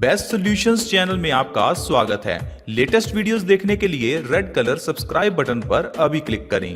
Best solutions channel में आपका स्वागत है। लेटेस्ट वीडियोस देखने के लिए रेड कलर सब्सक्राइब बटन पर अभी क्लिक करें।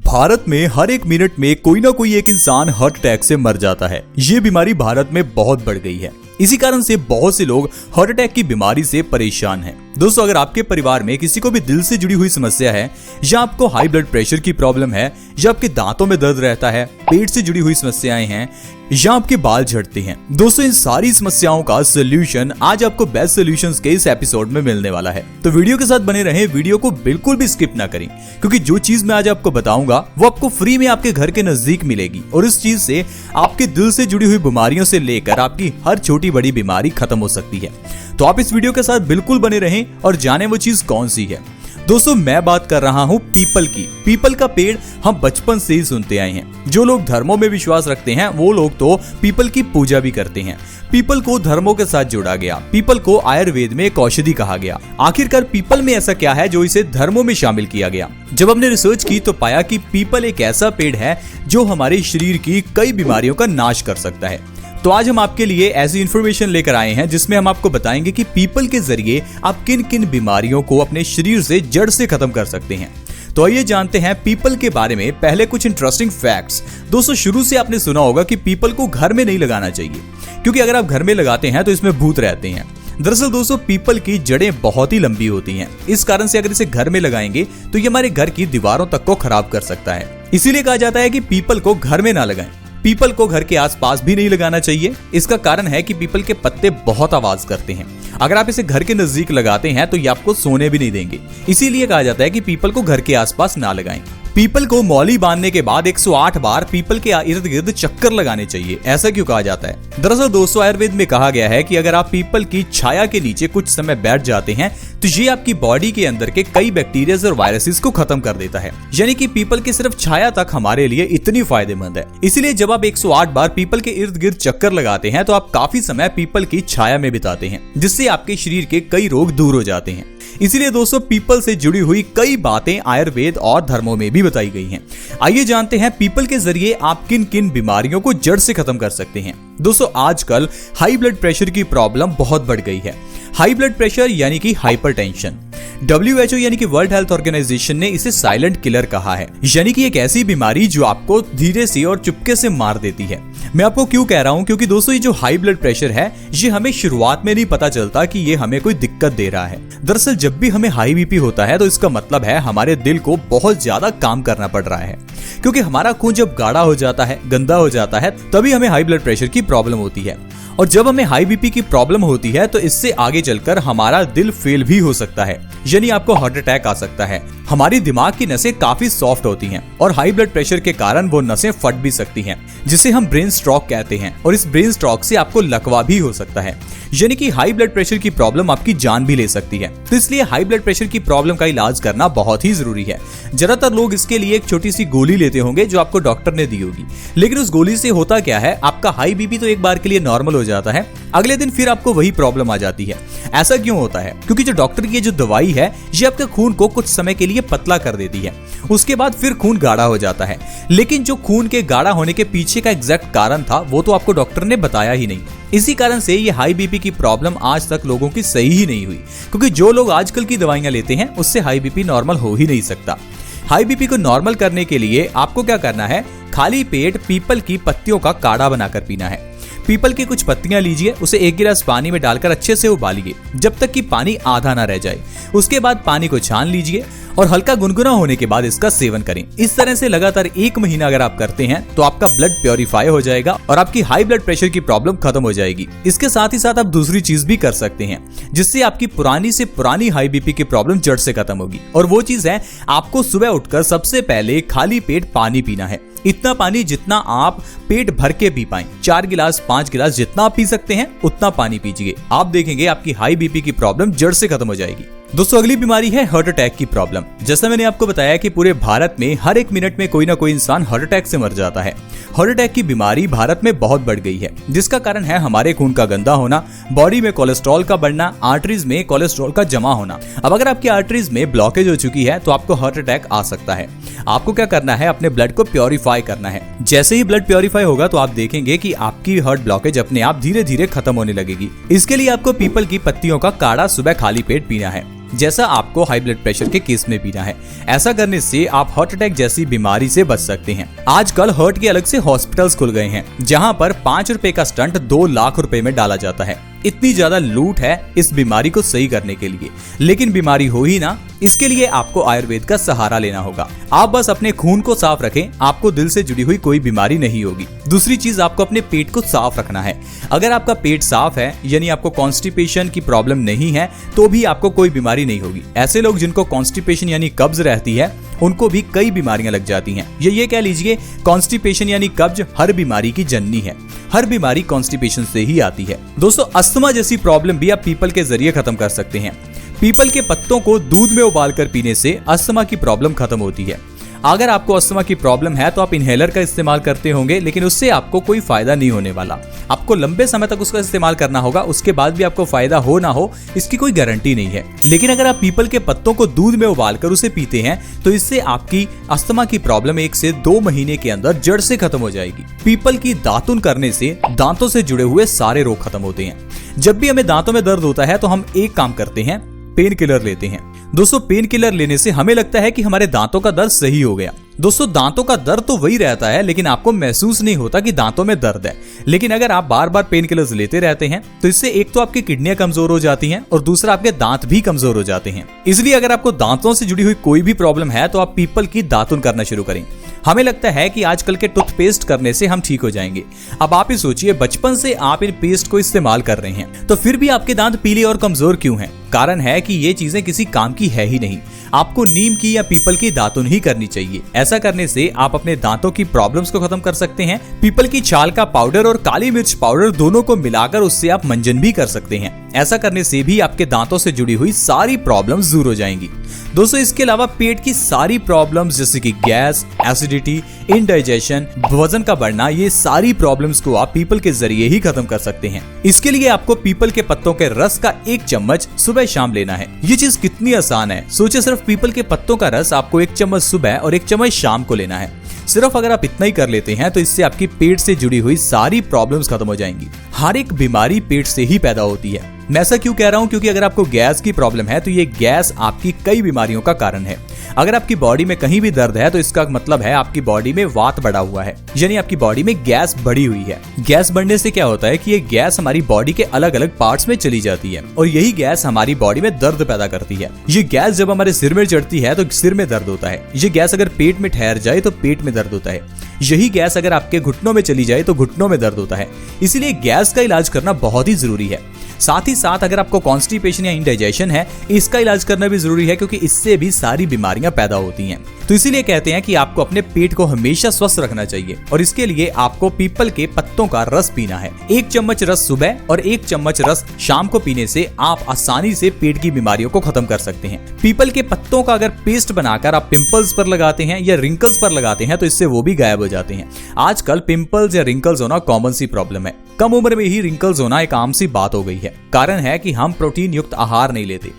भारत में हर एक मिनट में कोई ना कोई एक इंसान हार्ट अटैक से मर जाता है। ये बीमारी भारत में बहुत बढ़ गई है। इसी कारण से बहुत से लोग हार्ट अटैक की बीमारी से परेशान हैं। दोस्तों, अगर आपके परिवार में किसी को भी दिल से जुड़ी हुई समस्या है, या आपको हाई ब्लड प्रेशर की प्रॉब्लम है, या आपके दांतों में दर्द रहता है, पेट से जुड़ी हुई समस्याएं हैं, या आपके बाल झड़ते हैं, दोस्तों इन सारी समस्याओं का सोल्यूशन आज आपको बेस्ट सॉल्यूशंस के इस एपिसोड में मिलने वाला है। तो वीडियो के साथ बने रहें, वीडियो को बिल्कुल भी स्किप ना करें, क्योंकि जो चीज मैं आज आपको बताऊंगा वो आपको फ्री में आपके घर के नजदीक मिलेगी और इस चीज से आपके दिल से जुड़ी हुई बीमारियों से लेकर आपकी हर छोटी बड़ी बीमारी खत्म हो सकती है। तो आप इस वीडियो के साथ बिल्कुल बने रहें और जाने वो चीज कौन सी है। दोस्तों, मैं बात कर रहा हूँ पीपल की। पीपल का पेड़ हम बचपन से ही सुनते आए हैं। जो लोग धर्मों में विश्वास रखते हैं वो लोग तो पीपल की पूजा भी करते हैं। पीपल को धर्मों के साथ जोड़ा गया। पीपल को आयुर्वेद में एक औषधि कहा गया। आखिरकार पीपल में ऐसा क्या है जो इसे धर्मों में शामिल किया गया? जब हमने रिसर्च की तो पाया कि पीपल एक ऐसा पेड़ है जो हमारे शरीर की कई बीमारियों का नाश कर सकता है। तो आज हम आपके लिए ऐसी इन्फॉर्मेशन लेकर आए हैं जिसमें हम आपको बताएंगे कि पीपल के जरिए आप किन किन बीमारियों को अपने शरीर से जड़ से खत्म कर सकते हैं। तो आइए जानते हैं पीपल के बारे में पहले कुछ इंटरेस्टिंग फैक्ट्स। दोस्तों, शुरू से आपने सुना होगा कि पीपल को घर में नहीं लगाना चाहिए, क्योंकि अगर आप घर में लगाते हैं तो इसमें भूत रहते हैं। दरअसल दोस्तों, पीपल की जड़ें बहुत ही लंबी होती हैं। इस कारण से अगर इसे घर में लगाएंगे तो ये हमारे घर की दीवारों तक को खराब कर सकता है। इसीलिए कहा जाता है कि पीपल को घर में ना लगाएं। पीपल को घर के आसपास भी नहीं लगाना चाहिए। इसका कारण है कि पीपल के पत्ते बहुत आवाज करते हैं। अगर आप इसे घर के नजदीक लगाते हैं तो ये आपको सोने भी नहीं देंगे। इसीलिए कहा जाता है कि पीपल को घर के आसपास ना लगाएं। पीपल को मौली बांधने के बाद 108 बार पीपल के इर्द गिर्द चक्कर लगाने चाहिए। ऐसा क्यों कहा जाता है? दरअसल दोस्तों, आयुर्वेद में कहा गया है कि अगर आप पीपल की छाया के नीचे कुछ समय बैठ जाते हैं तो ये आपकी बॉडी के अंदर के कई बैक्टीरिया और वायरसेस को खत्म कर देता है। यानी कि पीपल की सिर्फ छाया तक हमारे लिए इतनी फायदेमंद है। इसीलिए जब आप 108 बार पीपल के इर्द गिर्द चक्कर लगाते हैं तो आप काफी समय पीपल की छाया में बिताते हैं, जिससे आपके शरीर के कई रोग दूर हो जाते हैं। इसीलिए दोस्तों, पीपल से जुड़ी हुई कई बातें आयुर्वेद और धर्मों में भी बताई गई हैं। आइए जानते हैं पीपल के जरिए आप किन किन बीमारियों को जड़ से खत्म कर सकते हैं। दोस्तों, आजकल हाई ब्लड प्रेशर की प्रॉब्लम बहुत बढ़ गई है। हाई ब्लड प्रेशर यानी कि हाइपरटेंशन। WHO यानी कि वर्ल्ड हेल्थ ऑर्गेनाइजेशन ने इसे साइलेंट किलर कहा है, यानी कि एक ऐसी बीमारी जो आपको धीरे से और चुपके से मार देती है। मैं आपको क्यों कह रहा हूं? क्योंकि दोस्तों, ये जो हाई ब्लड प्रेशर है ये हमें शुरुआत में नहीं पता चलता कि ये हमें कोई दिक्कत दे रहा है। दरअसल जब भी हमें हाई बीपी होता है तो इसका मतलब है हमारे दिल को बहुत ज्यादा काम करना पड़ रहा है, क्योंकि हमारा खून जब गाढ़ा हो जाता है, गंदा हो जाता है, तभी हमें हाई ब्लड प्रेशर की प्रॉब्लम होती है। और जब हमें हाई बीपी की प्रॉब्लम होती है तो इससे आगे चलकर हमारा दिल फेल भी हो सकता है, यानी आपको हार्ट अटैक आ सकता है। हमारी दिमाग की नसें काफी सॉफ्ट होती हैं और हाई ब्लड प्रेशर के कारण वो नसें फट भी सकती हैं, जिसे हम ब्रेन स्ट्रोक कहते हैं। और इस ब्रेन स्ट्रोक से आपको लकवा भी हो सकता है, यानी कि हाई ब्लड प्रेशर की प्रॉब्लम आपकी जान भी ले सकती है। तो इसलिए हाई ब्लड प्रेशर की प्रॉब्लम का इलाज करना बहुत ही जरूरी है। ज्यादातर लोग इसके लिए एक छोटी सी गोली लेते होंगे जो आपको डॉक्टर ने दी होगी, लेकिन उस गोली से होता क्या है, आपका हाई बीपी तो एक बार के लिए नॉर्मल हो जाता है, अगले दिन फिर आपको वही प्रॉब्लम आ जाती है। ऐसा क्यों होता है? क्योंकि जो डॉक्टर की जो दवाई है ये आपके खून को कुछ समय के लिए पतला कर देती है, उसके बाद फिर खून गाढ़ा हो जाता है। लेकिन जो खून के गाढ़ा होने के पीछे का एग्जैक्ट कारण था वो तो आपको डॉक्टर ने बताया ही नहीं। इसी कारण से ये हाई बीपी की प्रॉब्लम आज तक लोगों की सही ही नहीं हुई, क्योंकि जो लोग आजकल की दवाइयां लेते हैं उससे हाई बीपी नॉर्मल हो ही नहीं सकता। हाई बीपी को नॉर्मल करने के लिए आपको क्या करना है? खाली पेट पीपल की पत्तियों का काढ़ा बनाकर पीना है। पीपल की कुछ पत्तियां लीजिए, उसे 1 गिलास पानी में डालकर अच्छे से उबालिए जब तक कि पानी आधा ना रह जाए। उसके बाद पानी को छान लीजिए और हल्का गुनगुना होने के बाद इसका सेवन करें। इस तरह से लगातार 1 महीना अगर आप करते हैं तो आपका ब्लड प्योरीफाई हो जाएगा और आपकी हाई ब्लड प्रेशर की प्रॉब्लम खत्म हो जाएगी। इसके साथ ही साथ आप दूसरी चीज भी कर सकते हैं जिससे आपकी पुरानी से पुरानी हाई बीपी की प्रॉब्लम जड़ से खत्म होगी। और वो चीज है, आपको सुबह उठकर सबसे पहले खाली पेट पानी पीना है। इतना पानी जितना आप पेट भर के पी पाएं। 4 गिलास 5 गिलास जितना आप पी सकते हैं उतना पानी पीजिए। आप देखेंगे आपकी हाई बीपी की प्रॉब्लम जड़ से खत्म हो जाएगी। दोस्तों अगली बीमारी है हार्ट अटैक की प्रॉब्लम। जैसा मैंने आपको बताया कि पूरे भारत में हर एक मिनट में कोई ना कोई इंसान हार्ट अटैक से मर जाता है। हार्ट अटैक की बीमारी भारत में बहुत बढ़ गई है, जिसका कारण है हमारे खून का गंदा होना, बॉडी में कोलेस्ट्रॉल का बढ़ना, आर्टरीज में कोलेस्ट्रॉल का जमा होना। अब अगर आपकी आर्टरीज में ब्लॉकेज हो चुकी है तो आपको हार्ट अटैक आ सकता है। आपको क्या करना है, अपने ब्लड को प्योरीफाई करना है। जैसे ही ब्लड प्योरीफाई होगा तो आप देखेंगे कि आपकी हार्ट ब्लॉकेज अपने आप धीरे धीरे खत्म होने लगेगी। इसके लिए आपको पीपल की पत्तियों का काढ़ा सुबह खाली पेट पीना है, जैसा आपको हाई ब्लड प्रेशर के केस में पीना है। ऐसा करने से आप हार्ट अटैक जैसी बीमारी से बच सकते हैं। आजकल हार्ट के अलग से हॉस्पिटल्स खुल गए हैं, जहां पर 5 रुपए का स्टंट 2 लाख रुपए में डाला जाता है। इतनी ज्यादा लूट है इस बीमारी को सही करने के लिए, लेकिन बीमारी हो ही ना, इसके लिए आपको आयुर्वेद का सहारा लेना होगा। आप बस अपने खून को साफ रखें, आपको दिल से जुड़ी हुई कोई बीमारी नहीं होगी। दूसरी चीज, आपको अपने पेट को साफ रखना है। अगर आपका पेट साफ है, यानी आपको कॉन्स्टिपेशन की प्रॉब्लम नहीं है, तो भी आपको कोई बीमारी नहीं होगी। ऐसे लोग जिनको कॉन्स्टिपेशन यानी कब्ज रहती है, उनको भी कई बीमारियां लग जाती हैं। ये कह लीजिए, कॉन्स्टिपेशन यानी कब्ज हर बीमारी की जननी है। हर बीमारी कॉन्स्टिपेशन से ही आती है। दोस्तों अस्थमा जैसी प्रॉब्लम भी आप पीपल के जरिए खत्म कर सकते हैं। पीपल के पत्तों को दूध में उबालकर पीने से अस्थमा की प्रॉब्लम खत्म होती है। अगर आपको अस्थमा की प्रॉब्लम है तो आप इनहेलर का इस्तेमाल करते होंगे, लेकिन उससे आपको कोई फायदा नहीं होने वाला। आपको लंबे समय तक उसका इस्तेमाल करना होगा, उसके बाद भी आपको फायदा हो ना हो इसकी कोई गारंटी नहीं है। लेकिन अगर आप पीपल के पत्तों को दूध में उबालकर उसे पीते हैं तो इससे आपकी अस्थमा की प्रॉब्लम 1 से 2 महीने के अंदर जड़ से खत्म हो जाएगी। पीपल की दातुन करने से दांतों से जुड़े हुए सारे रोग खत्म होते हैं। जब भी हमें दांतों में दर्द होता है तो हम एक काम करते हैं, पेन किलर लेते हैं। दोस्तों पेन किलर लेने से हमें लगता है कि हमारे दांतों का दर्द सही हो गया। दोस्तों दांतों का दर्द तो वही रहता है, लेकिन आपको महसूस नहीं होता कि दांतों में दर्द है। लेकिन अगर आप बार बार पेन किलर्स लेते रहते हैं तो इससे एक तो आपकी किडनियां कमजोर हो जाती हैं और दूसरा आपके दांत भी कमजोर हो जाते हैं। इसलिए अगर आपको दांतों से जुड़ी हुई कोई भी प्रॉब्लम है तो आप पीपल की दातुन करना शुरू करें। हमें लगता है कि आजकल के टूथपेस्ट करने से हम ठीक हो जाएंगे। अब आप ही सोचिए, बचपन से आप इन पेस्ट को इस्तेमाल कर रहे हैं तो फिर भी आपके दांत पीले और कमजोर क्यों हैं? कारण है कि ये चीजें किसी काम की है ही नहीं। आपको नीम की या पीपल की दातुन ही करनी चाहिए। ऐसा करने से आप अपने दांतों की प्रॉब्लम्स को खत्म कर सकते हैं। पीपल की छाल का पाउडर और काली मिर्च पाउडर दोनों को मिलाकर उससे आप मंजन भी कर सकते हैं। ऐसा करने से भी आपके दांतों से जुड़ी हुई सारी प्रॉब्लम्स दूर हो जाएंगी। दोस्तों इसके अलावा पेट की सारी प्रॉब्लम्स जैसे कि गैस, एसिडिटी, इंडाइजेशन, वजन का बढ़ना, ये सारी प्रॉब्लम्स को आप पीपल के जरिए ही खत्म कर सकते हैं। इसके लिए आपको पीपल के पत्तों के रस का 1 चम्मच सुबह शाम लेना है। ये चीज कितनी आसान है, सोचिए सिर्फ पीपल के पत्तों का रस आपको 1 चम्मच सुबह और 1 चम्मच शाम को लेना है। सिर्फ अगर आप इतना ही कर लेते हैं तो इससे आपकी पेट से जुड़ी हुई सारी प्रॉब्लम्स खत्म हो जाएंगी। हर एक बीमारी पेट से ही पैदा होती है। मैं ऐसा क्यों कह रहा हूं? क्योंकि अगर आपको गैस की प्रॉब्लम है तो ये गैस आपकी कई बीमारियों का कारण है। अगर आपकी बॉडी में कहीं भी दर्द है तो इसका मतलब है आपकी बॉडी में वात बढ़ा हुआ है, यानी आपकी बॉडी में गैस बढ़ी हुई है। गैस बढ़ने से क्या होता है कि ये गैस हमारी बॉडी के अलग अलग पार्ट्स में चली जाती है और यही गैस हमारी बॉडी में दर्द पैदा करती है। ये गैस जब हमारे सिर में चढ़ती है तो सिर में दर्द होता है। ये गैस अगर पेट में ठहर जाए तो पेट में दर्द होता है। यही गैस अगर आपके घुटनों में चली जाए तो घुटनों में दर्द होता है। इसीलिए गैस का इलाज करना बहुत ही जरूरी है। साथ ही साथ अगर आपको कॉन्स्टिपेशन या इंडाइजेशन है, इसका इलाज करना भी जरूरी है, क्योंकि इससे भी सारी बीमारियां पैदा होती हैं। तो इसीलिए कहते हैं कि आपको अपने पेट को हमेशा स्वस्थ रखना चाहिए और इसके लिए आपको पीपल के पत्तों का रस पीना है। 1 चम्मच रस सुबह और 1 चम्मच रस शाम को पीने से आप आसानी से पेट की बीमारियों को खत्म कर सकते हैं। पीपल के पत्तों का अगर पेस्ट बनाकर आप पिंपल्स पर लगाते हैं या रिंकल्स पर लगाते हैं तो इससे वो भी गायब हो जाते हैं। आजकल पिंपल्स या रिंकल्स होना कॉमन सी प्रॉब्लम है। कम उम्र में ही रिंकल्स होना एक आम सी बात हो गई है। कारण है कि हम प्रोटीन युक्त आहार नहीं लेते।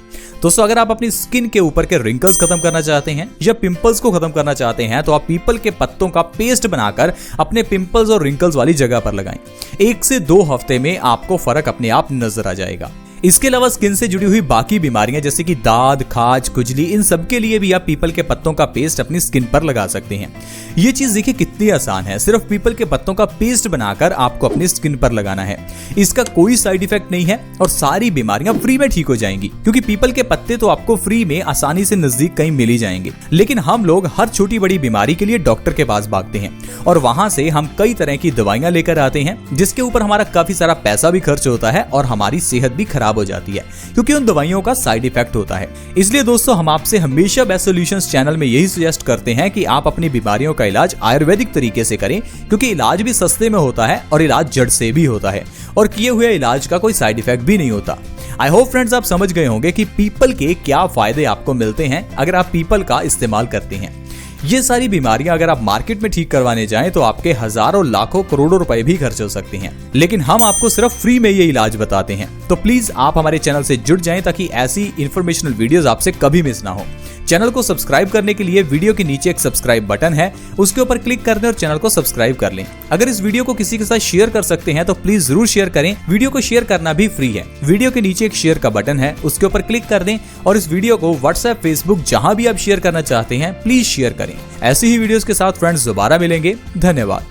दोस्तों अगर आप अपनी स्किन के ऊपर के रिंकल्स खत्म करना चाहते हैं या पिंपल्स को खत्म करना चाहते हैं तो आप पीपल के पत्तों का पेस्ट बनाकर अपने पिंपल्स और रिंकल्स वाली जगह पर लगाएं। 1 से 2 हफ्ते में आपको फर्क अपने आप नजर आ जाएगा। इसके अलावा स्किन से जुड़ी हुई बाकी बीमारियां जैसे कि दाद, खाज, खुजली, इन सब के लिए भी आप पीपल के पत्तों का पेस्ट अपनी स्किन पर लगा सकते हैं। ये चीज देखिए कितनी आसान है। सिर्फ पीपल के पत्तों का पेस्ट बनाकर आपको अपनी स्किन पर लगाना है। इसका कोई साइड इफेक्ट नहीं है और सारी बीमारियां फ्री में ठीक हो जाएंगी, क्योंकि पीपल के पत्ते तो आपको फ्री में आसानी से नजदीक कहीं मिल ही जाएंगे। लेकिन हम लोग हर छोटी बड़ी बीमारी के लिए डॉक्टर के पास भागते हैं और वहां से हम कई तरह की दवाइयां लेकर आते हैं, जिसके ऊपर हमारा काफी सारा पैसा भी खर्च होता है और हमारी सेहत भी खराब खराब हो जाती है, क्योंकि उन दवाइयों का साइड इफेक्ट होता है। इसलिए दोस्तों हम आपसे हमेशा बेस्ट सॉल्यूशंस चैनल में यही सजेस्ट करते हैं कि आप अपनी बीमारियों का इलाज आयुर्वेदिक तरीके से करें, क्योंकि इलाज भी सस्ते में होता है और इलाज जड़ से भी होता है और किए हुए इलाज का कोई साइड इफेक्ट भी नहीं होता। आई होप फ्रेंड्स आप समझ गए होंगे कि पीपल के क्या फायदे आपको मिलते हैं अगर आप पीपल का इस्तेमाल करते हैं। ये सारी बीमारियां अगर आप मार्केट में ठीक करवाने जाएं तो आपके हजारों लाखों करोड़ों रुपए भी खर्च हो सकते हैं, लेकिन हम आपको सिर्फ फ्री में ये इलाज बताते हैं। तो प्लीज आप हमारे चैनल से जुड़ जाएं ताकि ऐसी इन्फॉर्मेशनल वीडियोस आपसे कभी मिस ना हो। चैनल को सब्सक्राइब करने के लिए वीडियो के नीचे एक सब्सक्राइब बटन है, उसके ऊपर क्लिक कर दें और चैनल को सब्सक्राइब कर लें। अगर इस वीडियो को किसी के साथ शेयर कर सकते हैं तो प्लीज जरूर शेयर करें। वीडियो को शेयर करना भी फ्री है। वीडियो के नीचे एक शेयर का बटन है, उसके ऊपर क्लिक कर दें और इस वीडियो को व्हाट्सएप, फेसबुक जहां भी आप शेयर करना चाहते हैं प्लीज शेयर करें। ऐसी ही वीडियोस के साथ फ्रेंड्स दोबारा मिलेंगे। धन्यवाद।